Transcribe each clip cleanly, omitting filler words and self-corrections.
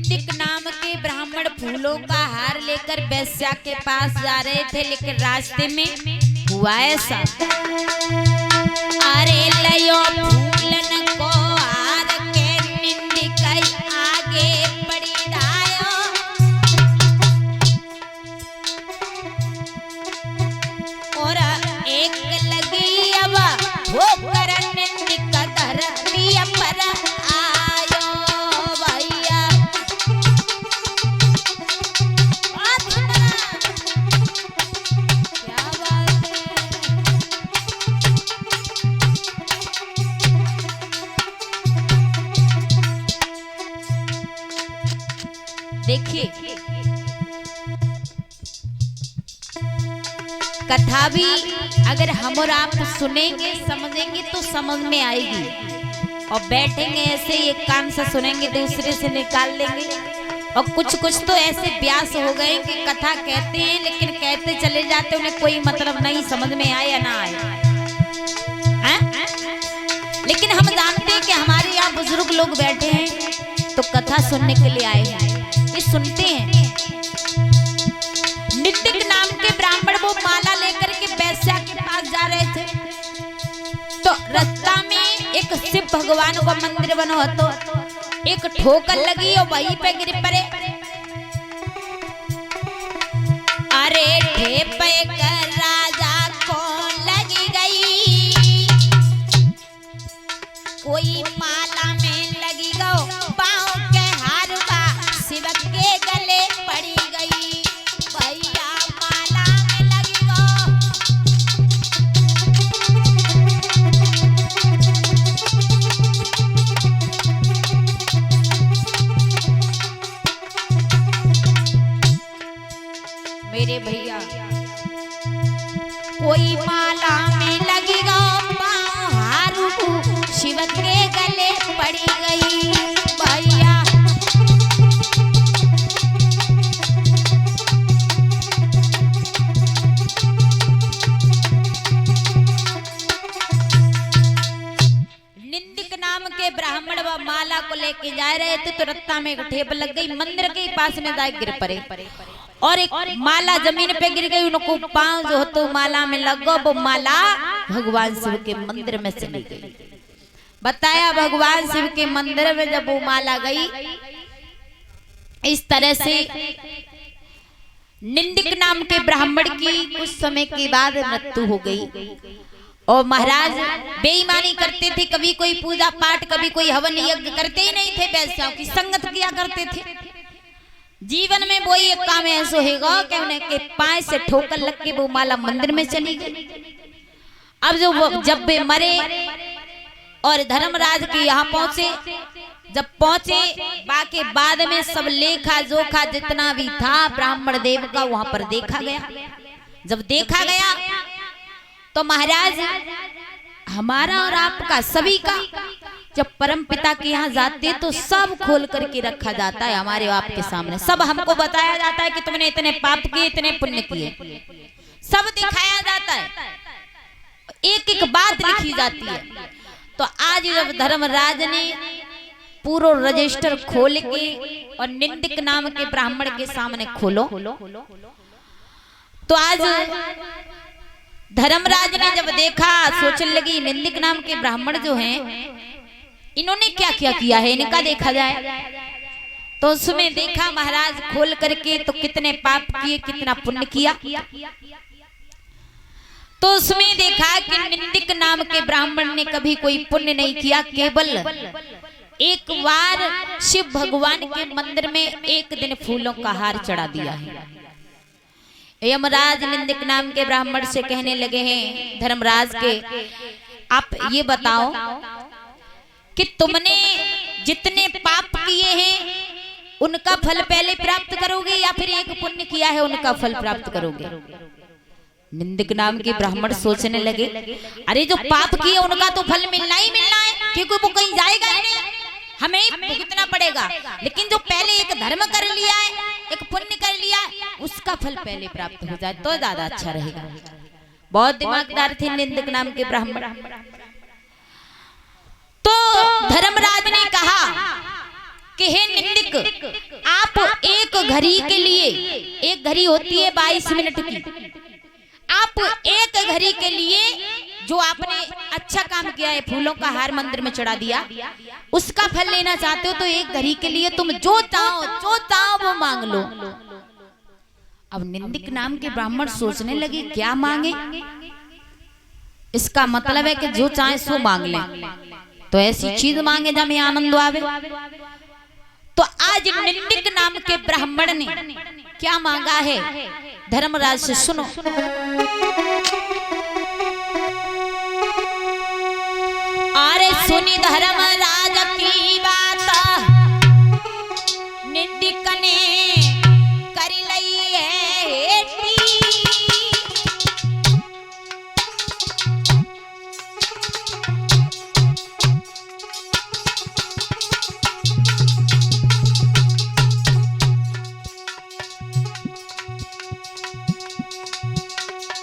निंदिक नाम के ब्राह्मण फूलों का हार लेकर वेश्या के पास जा रहे थे, लेकिन रास्ते में हुआ ऐसा, अरे लयो फूलन को हार के निंदिक आगे बढ़ी धायो, और एक लगी अब ठोकर निंदिक धरती पर आयो भैया। क्या बात है। देखिए कथा भी अगर हम और आप सुनेंगे समझेंगे तो समझ में आएगी, और बैठेंगे ऐसे एक कान से सुनेंगे दूसरे से निकाल लेंगे। और कुछ तो ऐसे व्यास हो गए कि कथा कहते हैं लेकिन कहते चले जाते, उन्हें कोई मतलब नहीं, समझ में आए या ना आए। लेकिन हम जानते हैं कि हमारे यहाँ बुजुर्ग लोग बैठे हैं तो कथा सुनने के लिए आए हैं, ये सुनते हैं। निंदिक नाम के ब्राह्मण वो माला लेकर के वेश्या के पास जा रहे थे, तो रास्ता में एक शिव भगवान का मंदिर बनो तो एक ठोकर लगी और वहीं पे गिर पड़े। अरे ठेपे कर राजा को लगी गई, कोई माला में लगी गो, पाँव के हारवा शिव के गले पड़ी गई, भैया माला में लगी गो। मेरे भैया कोई माला में लगी गो, पाँव हारू शिव के गले पड़ी गई, भैया। निंदिक नाम के ब्राह्मण व माला को लेके जा रहे थे तो रत्ता में एक ठेप लग गई, मंदिर के पास में जाए गिर पड़े, और एक माला जमीन पे गिर गई। उनको पांव जो तो माला में लगो, वो माला भगवान शिव के मंदिर में चली गई। बताया भगवान शिव के मंदिर में जब वो माला गई, इस तरह से निंदिक नाम के ब्राह्मण की कुछ समय के बाद मृत्यु हो गई। और महाराज बेईमानी करते थे, कभी कोई पूजा पाठ, कभी कोई हवन यज्ञ करते ही नहीं थे, वैश्याओं की संगत किया करते थे। जीवन में वो एक काम ऐसा होगा कि उन्हें के पांव से ठोकर लग के वो माला मंदिर में चली गई। अब जब वे मरे और धर्मराज के यहाँ पहुंचे, जब पहुंचे बाकी बाद में सब लेखा जोखा जितना भी था ब्राह्मण देव का वहां पर देखा गया। जब देखा गया तो महाराज हमारा और आपका सभी का जब परम पिता के यहाँ जाते तो सब खोल करके रखा जाता है हमारे आपके सामने, सब हमको बताया जाता है कि तुमने इतने पाप किए, इतने पुण्य किए, सब दिखाया जाता है, एक एक बात लिखी जाती है। तो आज जब धर्मराज ने पूरा रजिस्टर खोल के और निंदिक नाम के ब्राह्मण के सामने खोलो, तो आज धर्मराज ने जब देखा सोचने लगी निंदिक नाम के ब्राह्मण जो हैं इन्होंने क्या क्या किया है, इनका देखा जाए। तो उसमें देखा महाराज खोल करके तो कितने पाप किए, कितना पुण्य किया। तो उसमें देखा कि निंदिक नाम के ब्राह्मण ने कभी कोई पुण्य नहीं किया, केवल एक बार शिव भगवान के मंदिर में एक दिन फूलों का हार चढ़ा दिया है। यमराज निंदिक नाम के ब्राह्मण से कहने लगे हैं धर्मराज के, आप ये बताओ कि तुमने जितने पाप किए हैं उनका फल पहले प्राप्त करोगे या फिर एक पुण्य किया है उनका फल प्राप्त करोगे। निंदिक नाम के ब्राह्मण सोचने लगे, अरे जो पाप किए उनका तो फल मिलना ही मिलना है, क्योंकि वो कहीं जाएगा ही नहीं, हमें भुगतना पड़ेगा। लेकिन जो पहले एक धर्म कर लिया है, एक पुण्य कर लिया है, उसका फल पहले प्राप्त हो जाए तो ज्यादा अच्छा रहेगा। बहुत दिमागदार थे निंदिक नाम के ब्राह्मण। तो धर्मराज ने कहा कि हे निंदिक, आप एक घड़ी के लिए, एक घड़ी होती है 22 मिनट की, आप एक घड़ी के लिए जो आपने अच्छा काम किया है, फूलों का हार मंदिर में चढ़ा दिया, उसका फल लेना चाहते हो तो एक घड़ी के लिए तुम जो चाहो वो मांग लो। अब निंदिक नाम के ब्राह्मण सोचने लगे क्या मांगे, इसका मतलब है कि जो चाहे सो मांग ले, तो ऐसी चीज मांगे जब हमें आनंद आवे। तो आज निंदिक नाम के ब्राह्मण ने क्या मांगा है, धर्मराज से सुनो। अरे सुनी धर्मराज की बात, निंदिक ने कर लई है एटी।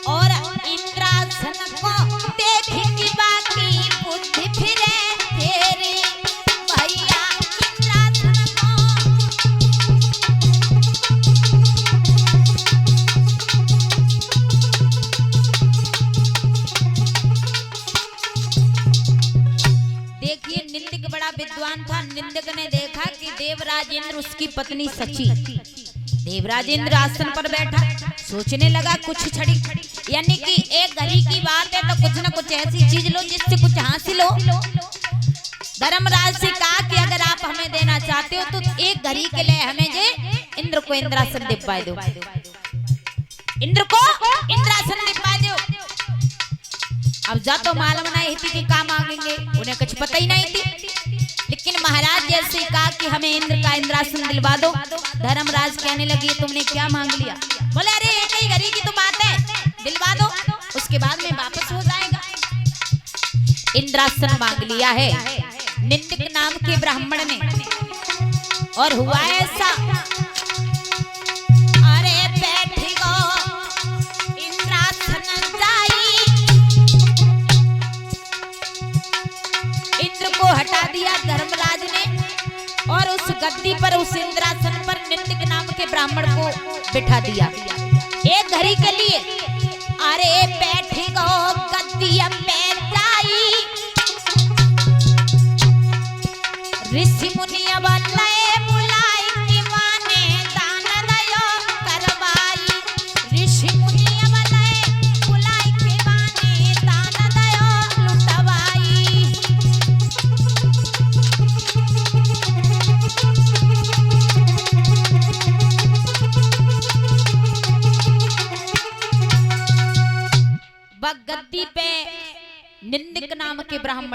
और इंद्रासन को देख की बाकी बुद्धि फिरे तेरी भैया, इंद्रासन को देखिए निंदिक बड़ा विद्वान था। निंदिक ने देखा कि देवराज इंद्र उसकी पत्नी सची, देवराज इंद्र आसन पर बैठा, सोचने लगा कुछ छड़ी, यानी कि एक घड़ी की बात है तो कुछ ना कुछ ऐसी चीज लो जिससे कुछ हासिल हो। धर्मराज से कहा कि अगर आप हमें देना चाहते हो तो एक घड़ी के लिए हमें जे इंद्र को इंद्रासन दिलवा दो, इंद्र को इंद्रासन दिलवा दो। अब जा तो मालूम नहीं थी कि क्या मांगेंगे, उन्हें कुछ पता ही नहीं थी, लेकिन महाराज जैसे कहा कि हमें इंद्र का इंद्रासन दिलवा दो, धर्मराज कहने लगे तुमने क्या मांग लिया? बोले अरे एक ही घड़ी की तो बात है, दिलवा दो, उसके बाद में वापस हो जाएगा। इंद्रासन मांग लिया है निंदिक नाम के ब्राह्मण ने, और हुआ ऐसा, अरे बैठ गो इंद्रासन जाई, इंद्र को हटा दिया धर्मराज ने, और उस गद्दी पर, उस इंद्रासन पर निंदिक नाम के ब्राह्मण को बिठा दिया एक घड़ी के लिए। अरे बैठ गो गद्दी में जाई, ऋषि मुनि बुलाए कि माने दान दयो करवाई, ऋषि मुनि बुलाए कि माने दान दयो लुटवाई। गद्दी पे निंदिक नाम के ब्राह्मण